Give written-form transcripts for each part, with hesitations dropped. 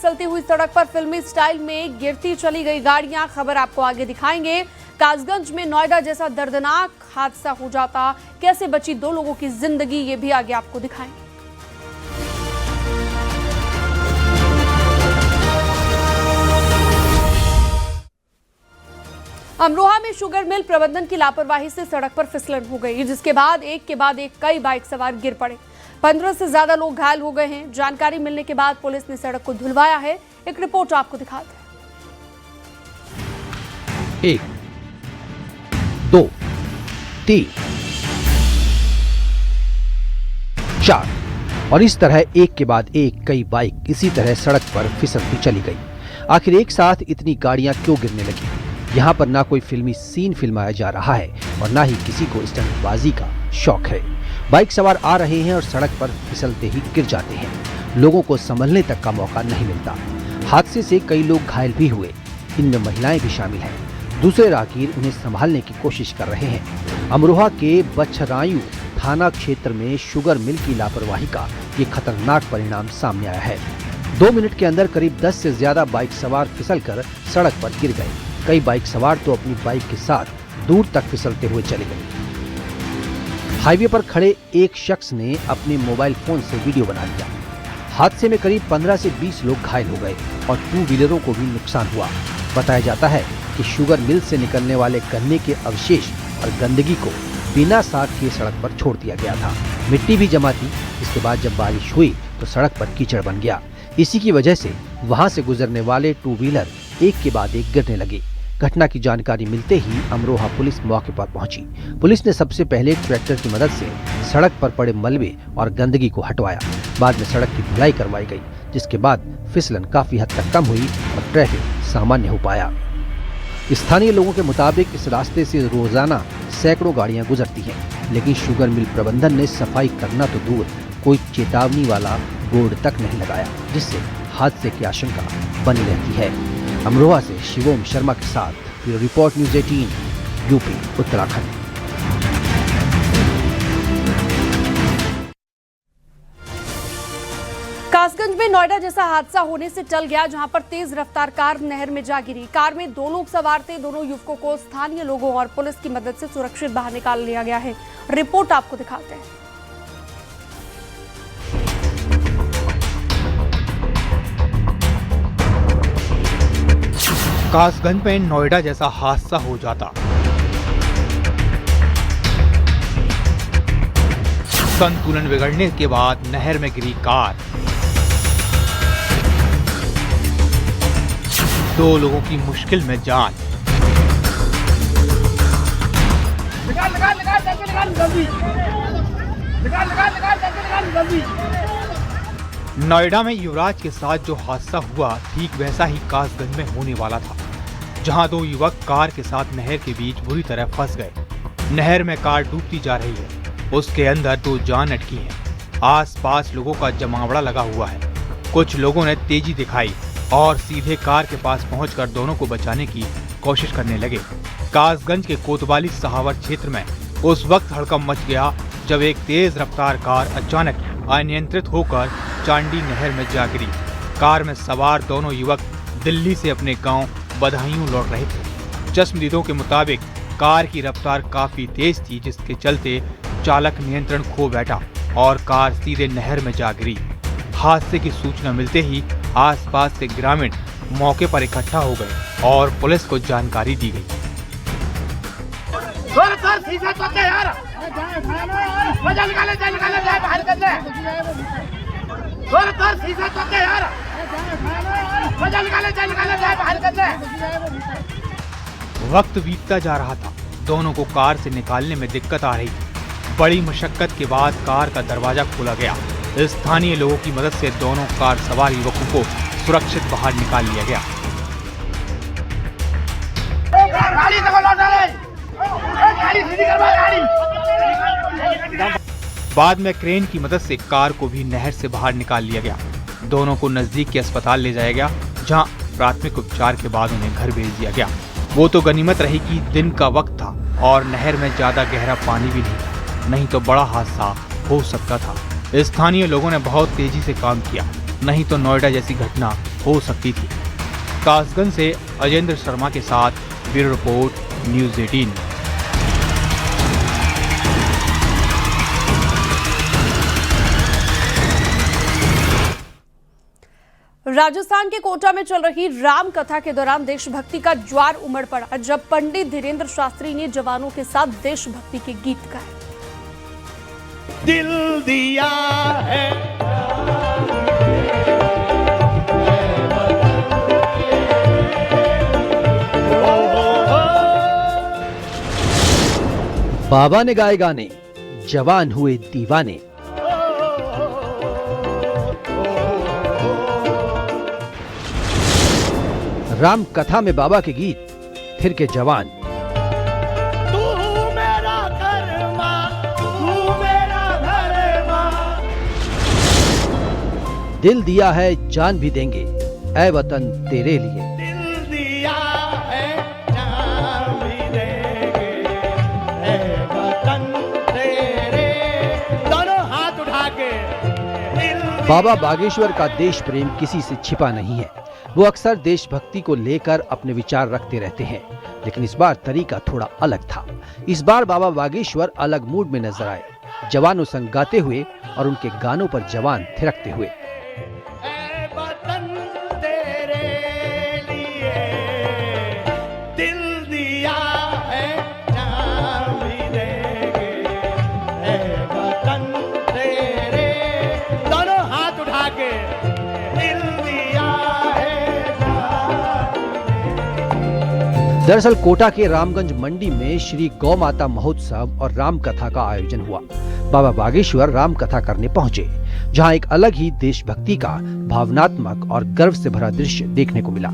फिसलती हुई सड़क पर फिल्मी स्टाइल में गिरती चली गई गाड़ियां। खबर आपको आगे दिखाएंगे। कासगंज में नोएडा जैसा दर्दनाक हादसा हो जाता, कैसे बची 2 लोगों की जिंदगी, ये भी आगे आपको दिखाएंगे। अमरोहा में शुगर मिल प्रबंधन की लापरवाही से सड़क पर फिसलन हो गई, जिसके बाद एक के बाद एक कई बाइक सवार गिर पड़े। 15 से ज्यादा लोग घायल हो गए हैं। जानकारी मिलने के बाद पुलिस ने सड़क को धुलवाया है। एक रिपोर्ट आपको दिखाते हैं। 1, 2, 3, 4 और इस तरह एक के बाद एक कई बाइक इसी तरह सड़क पर फिसलती चली गई। आखिर एक साथ इतनी गाड़ियां क्यों गिरने लगी? यहाँ पर ना कोई फिल्मी सीन फिल्माया जा रहा है और ना ही किसी को स्टंटबाजी का शौक है। बाइक सवार आ रहे हैं और सड़क पर फिसलते ही गिर जाते हैं। लोगों को संभलने तक का मौका नहीं मिलता। हादसे से कई लोग घायल भी हुए, इनमें महिलाएं भी शामिल हैं। दूसरे राहगीर उन्हें संभालने की कोशिश कर रहे हैं। अमरोहा के बछरायू थाना क्षेत्र में शुगर मिल की लापरवाही का ये खतरनाक परिणाम सामने आया है। 2 मिनट के अंदर करीब 10 से ज्यादा बाइक सवार फिसलकर सड़क पर गिर गए। कई बाइक सवार तो अपनी बाइक के साथ दूर तक फिसलते हुए चले गए। हाईवे पर खड़े एक शख्स ने अपने मोबाइल फोन से वीडियो बना लिया। हादसे में करीब 15 से 20 लोग घायल हो गए और 2 व्हीलरों को भी नुकसान हुआ। बताया जाता है कि शुगर मिल से निकलने वाले गन्ने के अवशेष और गंदगी को बिना साफ किए सड़क पर छोड़ दिया गया था। मिट्टी भी जमा थी। इसके बाद जब बारिश हुई तो सड़क पर कीचड़ बन गया। इसी की वजह से वहां से गुजरने वाले 2 व्हीलर एक के बाद एक गिरने लगे। घटना की जानकारी मिलते ही अमरोहा पुलिस मौके पर पहुंची। पुलिस ने सबसे पहले ट्रैक्टर की मदद से सड़क पर पड़े मलबे और गंदगी को हटवाया। बाद में सड़क की धुलाई करवाई गई, जिसके बाद फिसलन काफी हद तक कम हुई और ट्रैफिक सामान्य हो पाया। स्थानीय लोगों के मुताबिक इस रास्ते से रोजाना सैकड़ों गाड़ियां गुजरती हैं, लेकिन शुगर मिल प्रबंधन ने सफाई करना तो दूर, कोई चेतावनी वाला बोर्ड तक नहीं लगाया, जिससे हादसे की आशंका बनी रहती है। अमरोहा से शिवोम शर्मा के साथ bureau report news 18 UP Uttarakhand. Kasganj में नोएडा जैसा हादसा होने से टल गया, जहां पर तेज रफ्तार कार नहर में जा गिरी। कार में 2 लोग सवार थे। दोनों युवकों को स्थानीय लोगों और पुलिस की मदद से सुरक्षित बाहर निकाल लिया गया है। रिपोर्ट आपको दिखाते हैं। कासगंज में नोएडा जैसा हादसा हो जाता। संतुलन बिगड़ने के बाद नहर में गिरी कार। 2 लोगों की मुश्किल में जान। नोएडा में युवराज के साथ जो हादसा हुआ, ठीक वैसा ही कासगंज में होने वाला था, जहां 2 युवक कार के साथ नहर के बीच बुरी तरह फंस गए। नहर में कार डूबती जा रही है, उसके अंदर 2 जान अटकी हैं। आसपास लोगों का जमावड़ा लगा हुआ है। कुछ लोगों ने तेजी दिखाई और सीधे कार के पास पहुंचकर दोनों को बचाने की कोशिश करने लगे। कासगंज के कोतवाली सहावर क्षेत्र में उस वक्त हड़कंप मच गया जब एक तेज रफ्तार कार अचानक अनियंत्रित होकर चांडी नहर में जा गिरी। कार में सवार दोनों युवक दिल्ली से अपने गांव बदायूं लौट रहे थे। चश्मदीदों के मुताबिक कार की रफ्तार काफी तेज थी, जिसके चलते चालक नियंत्रण खो बैठा और कार सीधे नहर में जा गिरी। हादसे की सूचना मिलते ही आसपास के ग्रामीण मौके पर इकट्ठा हो गए और पुलिस को जानकारी दी गई। वक्त बीतता जा रहा था। दोनों को कार से निकालने में दिक्कत आ रही थी। बड़ी मशक्कत के बाद कार का दरवाजा खोला गया। स्थानीय लोगों की मदद से दोनों कार सवार युवकों को सुरक्षित बाहर निकाल लिया गया। बाद में क्रेन की मदद से कार को भी नहर से बाहर निकाल लिया गया। दोनों को नजदीक के अस्पताल ले जाया गया, जहां प्राथमिक उपचार के बाद उन्हें घर भेज दिया गया। वो तो गनीमत रही कि दिन का वक्त था और नहर में ज्यादा गहरा पानी भी नहीं था, नहीं तो बड़ा हादसा हो सकता था। स्थानीय लोगों ने बहुत तेजी से काम किया। नहीं तो नोएडा जैसी घटना हो सकती थी। कासगंज से अजेंद्र शर्मा के साथ ब्यूरो रिपोर्ट, न्यूज़ 18। राजस्थान के कोटा में चल रही राम कथा के दौरान देशभक्ति का ज्वार उमड़ पड़ा जब पंडित धीरेन्द्र शास्त्री ने जवानों के साथ देशभक्ति के गीत गाए। दिल दिया है बाबा ने गाए गाने, जवान हुए दीवाने। राम कथा में बाबा के गीत, फिर के जवान। तू मेरा कर्मा, तू मेरा धर्मा। दिल दिया है जान भी देंगे, ऐ वतन तेरे लिए। दिल दिया है जान भी देंगे, ऐ वतन तेरे। दोनों हाथ उठा के बाबा बागेश्वर का देश प्रेम किसी से छिपा नहीं है। वो अक्सर देशभक्ति को लेकर अपने विचार रखते रहते हैं, लेकिन इस बार तरीका थोड़ा अलग था। इस बार बाबा बागेश्वर अलग मूड में नजर आए, जवानों संग गाते हुए और उनके गानों पर जवान थिरकते हुए। दरअसल कोटा के रामगंज मंडी में श्री गौ माता महोत्सव और राम कथा का आयोजन हुआ। बाबा बागेश्वर राम कथा करने पहुंचे, जहां एक अलग ही देशभक्ति का भावनात्मक और गर्व से भरा दृश्य देखने को मिला।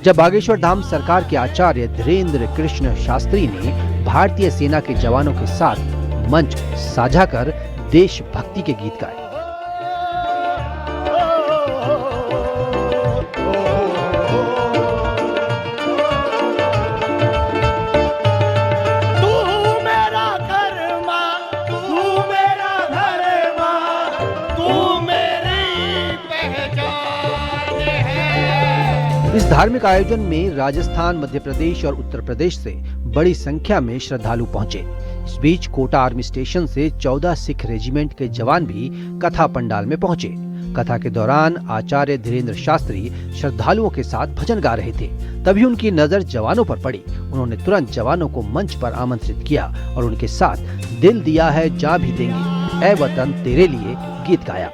जब बागेश्वर धाम सरकार के आचार्य धीरेन्द्र कृष्ण शास्त्री ने भारतीय सेना के जवानों के साथ मंच साझा कर देशभक्ति के गीत गाए। इस धार्मिक आयोजन में राजस्थान, मध्य प्रदेश और उत्तर प्रदेश से बड़ी संख्या में श्रद्धालु पहुंचे। इस बीच कोटा आर्मी स्टेशन से 14 सिख रेजिमेंट के जवान भी कथा पंडाल में पहुंचे। कथा के दौरान आचार्य धीरेन्द्र शास्त्री श्रद्धालुओं के साथ भजन गा रहे थे, तभी उनकी नजर जवानों पर पड़ी। उन्होंने तुरंत जवानों को मंच पर आमंत्रित किया और उनके साथ दिल दिया है जा भी देंगे, ऐ वतन तेरे लिए गीत गाया।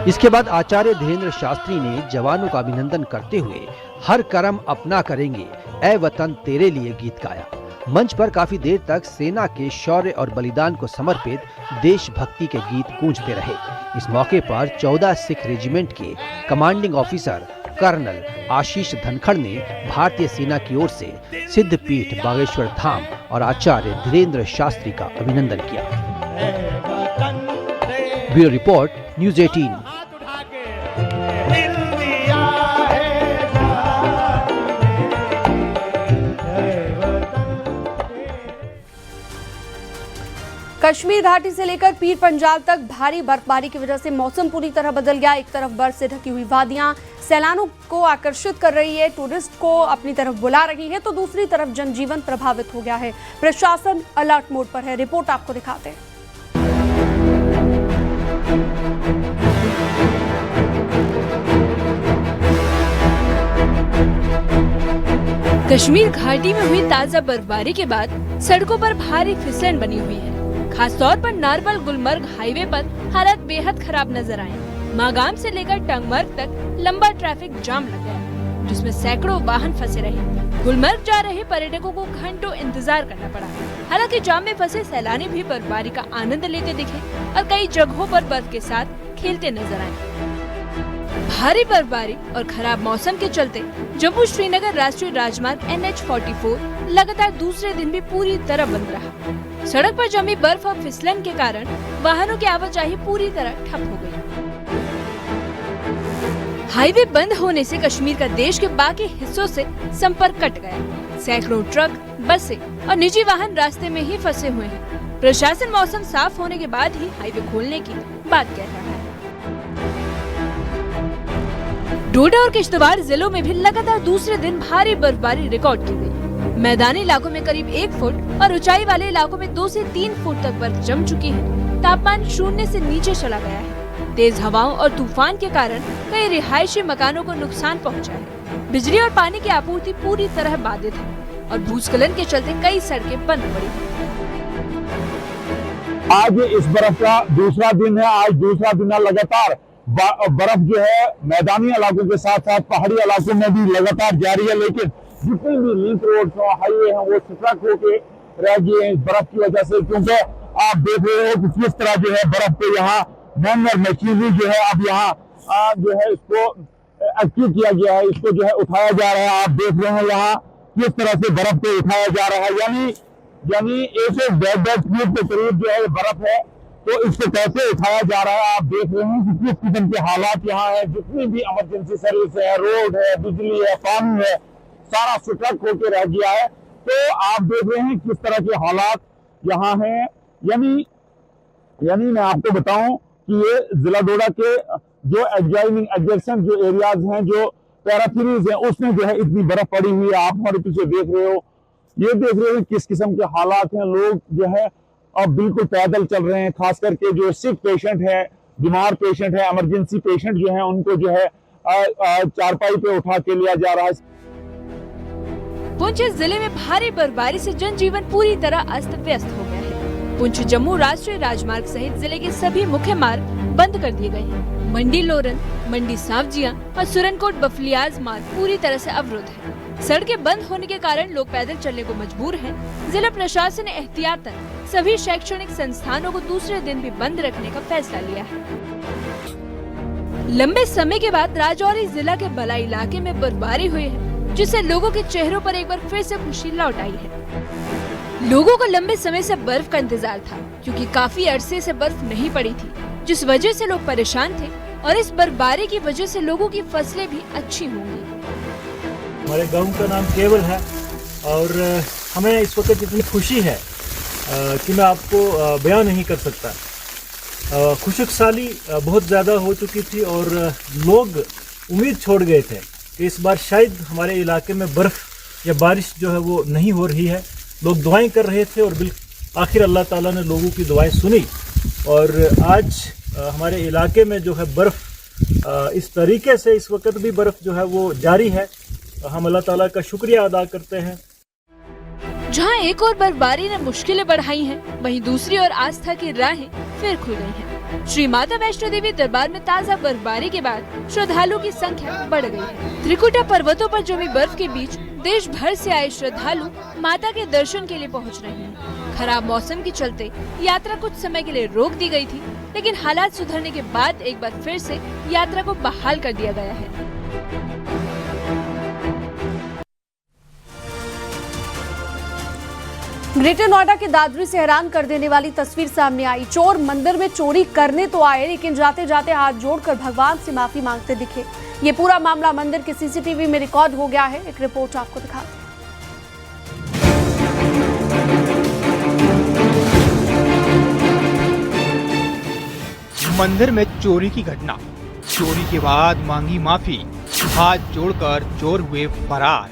इसके बाद आचार्य धीरेन्द्र शास्त्री ने जवानों का अभिनंदन करते हुए हर कर्म अपना करेंगे, ऐ वतन तेरे लिए गीत गाया। मंच पर काफी देर तक सेना के शौर्य और बलिदान को समर्पित देशभक्ति के गीत गूंजते रहे। इस मौके पर 14 सिख रेजिमेंट के कमांडिंग ऑफिसर कर्नल आशीष धनखड़ ने भारतीय सेना की ओर से सिद्धपीठ बागेश्वर धाम और आचार्य धीरेन्द्र शास्त्री का अभिनंदन किया। Bureau report, news 18। कश्मीर घाटी से लेकर पीर पंजाल तक भारी बर्फबारी की वजह से मौसम पूरी तरह बदल गया। एक तरफ बर्फ से ढकी हुई वादियां सैलानियों को आकर्षित कर रही है, टूरिस्ट को अपनी तरफ बुला रही है, तो दूसरी तरफ जनजीवन प्रभावित हो गया है। प्रशासन अलर्ट मोड पर है। रिपोर्ट आपको दिखाते हैं। कश्मीर घाटी में हुई ताजा बर्फबारी के बाद सड़कों पर भारी फिसलन बनी हुई है। खासतौर पर नारबल गुलमर्ग हाईवे पर हालत बेहद खराब नजर आए। मागाम से लेकर टंगमर्ग तक लंबा ट्रैफिक जाम लग गया, जिसमें सैकड़ों वाहन फंसे रहे। गुलमर्ग जा रहे पर्यटकों को घंटों इंतजार करना पड़ा। हालांकि जाम में फंसे सैलानी भी बर्फबारी का आनंद लेते दिखे और कई जगहों पर बर्फ के साथ खेलते नजर आए। भारी बर्फबारी और खराब मौसम के चलते जम्मू श्रीनगर राष्ट्रीय राजमार्ग NH-44 लगातार दूसरे दिन भी पूरी तरह बंद रहा। सड़क पर जमी बर्फ और फिसलन के कारण वाहनों की आवाजाही पूरी तरह ठप हो गई। हाईवे बंद होने से कश्मीर का देश के बाकी हिस्सों से संपर्क कट गया। सैकड़ों ट्रक, बसें और निजी वाहन रास्ते में ही फंसे हुए हैं। प्रशासन मौसम साफ होने के बाद ही हाईवे खोलने की बात कह रहा है। डोडा और किश्तवाड़ जिलों में भी लगातार दूसरे दिन भारी बर्फबारी रिकॉर्ड की गई। मैदानी इलाकों में करीब 1 फुट और ऊंचाई वाले इलाकों में 2 से 3 फुट तक बर्फ जम चुकी है। तापमान 0 से नीचे चला गया है। तेज हवाओं और तूफान के कारण कई रिहायशी मकानों को नुकसान पहुंचा है। बिजली और पानी की आपूर्ति पूरी तरह बाधित है और भूस्खलन के चलते कई सड़कें बंद पड़ी। आज इस बर्फ का दूसरा दिन है। आज दूसरा दिन लगातार बर्फ जो है मैदानी इलाकों के साथ साथ पहाड़ी इलाकों में भी लगातार जारी है, लेकिन जितने भी लिंक रोड और हाईवे हैं वो स्ट्रक होके रह गए हैं बर्फ की वजह से। क्योंकि आप देख रहे हो कि किस तरह जो है बर्फ पे यहाँ मैनुअल मशीनरी जो है अब यहाँ जो है इसको एक्टिव किया गया है, इसको जो है उठाया जा रहा है। आप देख रहे हैं यहाँ किस तरह से बर्फ को उठाया जा रहा है, यानी 110 फीट के करीब जो है बर्फ है, तो इसको कैसे उठाया जा रहा है। आप देख रहे हैं कि किस किस्म के हालात यहाँ है। जितनी भी इमरजेंसी सर्विस है, रोड है, बिजली है, पानी है, सारा स्ट्रक होकर रह गया है। तो आप देख रहे हैं किस तरह के हालात यहाँ हैं। यानी मैं आपको बताऊं कि ये जिला डोडा के जो एडजेसेंट जो एरियाज हैं, जो पैराथीरीज हैं, उसमें जो है इतनी बर्फ पड़ी हुई है। आप हमारे पीछे देख रहे हो, ये देख रहे हो किस किस्म के हालात हैं। लोग जो है अब बिल्कुल पैदल चल रहे हैं, खास करके जो सिक पेशेंट है, बीमार पेशेंट है, इमरजेंसी पेशेंट जो है उनको जो है चारपाई पे उठा के लिया जा रहा है। पुंछ जिले में भारी बर्फबारी से जनजीवन पूरी तरह अस्त व्यस्त हो गया है। पुंछ जम्मू राष्ट्रीय राजमार्ग सहित जिले के सभी मुख्य मार्ग बंद कर दिए गए हैं। मंडी लोरन, मंडी सावजिया और सुरनकोट बफलियाज मार्ग पूरी तरह से अवरुद्ध है। सड़कें बंद होने के कारण लोग पैदल चलने को मजबूर हैं। जिला प्रशासन ने एहतियातन सभी शैक्षणिक संस्थानों को दूसरे दिन भी बंद रखने का फैसला लिया है। लंबे समय के बाद राजौरी जिला के बलाई इलाके में बर्फबारी हुई है, जिससे लोगों के चेहरों पर एक बार फिर से खुशी लौट आई है। लोगों को लंबे समय से बर्फ का इंतजार था, क्योंकि काफी अरसे से बर्फ नहीं पड़ी थी, जिस वजह से लोग परेशान थे और इस बर्फबारी की वजह से लोगों की फसलें भी अच्छी होंगी। हमारे गांव का नाम केवल है और हमें इस वक्त इतनी खुशी है कि मैं आपको बयान नहीं कर सकता। खुशक साली बहुत ज़्यादा हो चुकी थी और लोग उम्मीद छोड़ गए थे कि इस बार शायद हमारे इलाके में बर्फ़ या बारिश जो है वो नहीं हो रही है। लोग दुआएं कर रहे थे और आखिर अल्लाह ताला ने लोगों की दुआएं सुनी और आज हमारे इलाके में जो है बर्फ़ इस तरीके से इस वक्त भी बर्फ़ जो है वो जारी है। हम अल्लाह ताला का शुक्रिया अदा करते हैं। जहां एक और बर्फबारी ने मुश्किलें बढ़ाई हैं, वहीं दूसरी ओर आस्था की राहें फिर खुल गई हैं। श्री माता वैष्णो देवी दरबार में ताज़ा बर्फबारी के बाद श्रद्धालुओं की संख्या बढ़ गई है। त्रिकुटा पर्वतों पर जमी बर्फ के बीच देश भर से आए श्रद्धालु माता के दर्शन के लिए पहुंच रहे हैं। खराब मौसम के चलते यात्रा कुछ समय के लिए रोक दी गई थी, लेकिन हालात सुधरने के बाद एक बार फिर से यात्रा को बहाल कर दिया गया है। ग्रेटर नोएडा के दादरी से हैरान कर देने वाली तस्वीर सामने आई। चोर मंदिर में चोरी करने तो आए, लेकिन जाते जाते हाथ जोड़कर भगवान से माफी मांगते दिखे। ये पूरा मामला मंदिर के सीसीटीवी में रिकॉर्ड हो गया है। एक रिपोर्ट आपको दिखाते हैं। मंदिर में चोरी की घटना। चोरी के बाद मांगी माफी, हाथ जोड़कर चोर हुए फरार।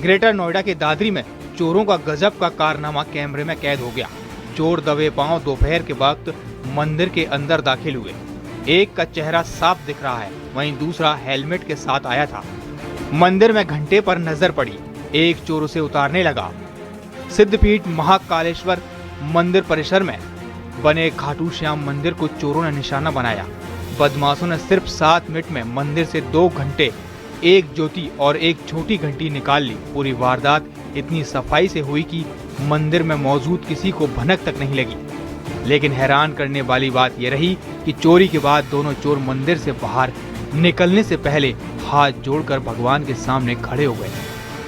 ग्रेटर नोएडा के दादरी में चोरों का गजब का कारनामा कैमरे में कैद हो गया। चोर दबे पांव दोपहर के वक्त मंदिर के अंदर दाखिल हुए। एक का चेहरा साफ दिख रहा है, वहीं दूसरा हेलमेट के साथ आया था। मंदिर में घंटे पर नजर पड़ी, एक चोर उसे उतारने लगा। सिद्धपीठ महाकालेश्वर मंदिर परिसर में बने खाटू श्याम मंदिर को चोरों ने निशाना बनाया। बदमाशों ने सिर्फ 7 मिनट में मंदिर से 2 घंटे, 1 ज्योति और 1 छोटी घंटी निकाल ली। पूरी वारदात इतनी सफाई से हुई कि मंदिर में मौजूद किसी को भनक तक नहीं लगी। लेकिन हैरान करने वाली बात यह रही कि चोरी के बाद दोनों चोर मंदिर से बाहर निकलने से पहले हाथ जोड़कर भगवान के सामने खड़े हो गए,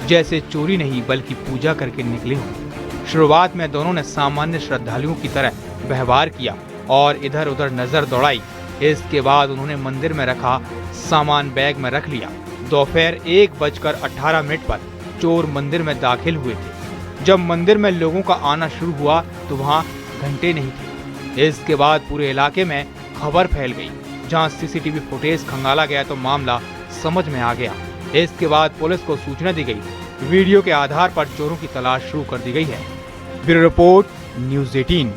जैसे चोरी नहीं बल्कि पूजा करके निकले हों। शुरुआत में दोनों ने सामान्य श्रद्धालुओं की तरह व्यवहार किया और इधर उधर नजर दौड़ाई। इसके बाद उन्होंने मंदिर में रखा सामान बैग में रख लिया। दोपहर 1:18 पर चोर मंदिर में दाखिल हुए थे। जब मंदिर में लोगों का आना शुरू हुआ तो वहां घंटे नहीं थे। इसके बाद पूरे इलाके में खबर फैल गई। जहां सीसीटीवी फुटेज खंगाला गया तो मामला समझ में आ गया। इसके बाद पुलिस को सूचना दी गई। वीडियो के आधार पर चोरों की तलाश शुरू कर दी गई है। Bureau report, news 18।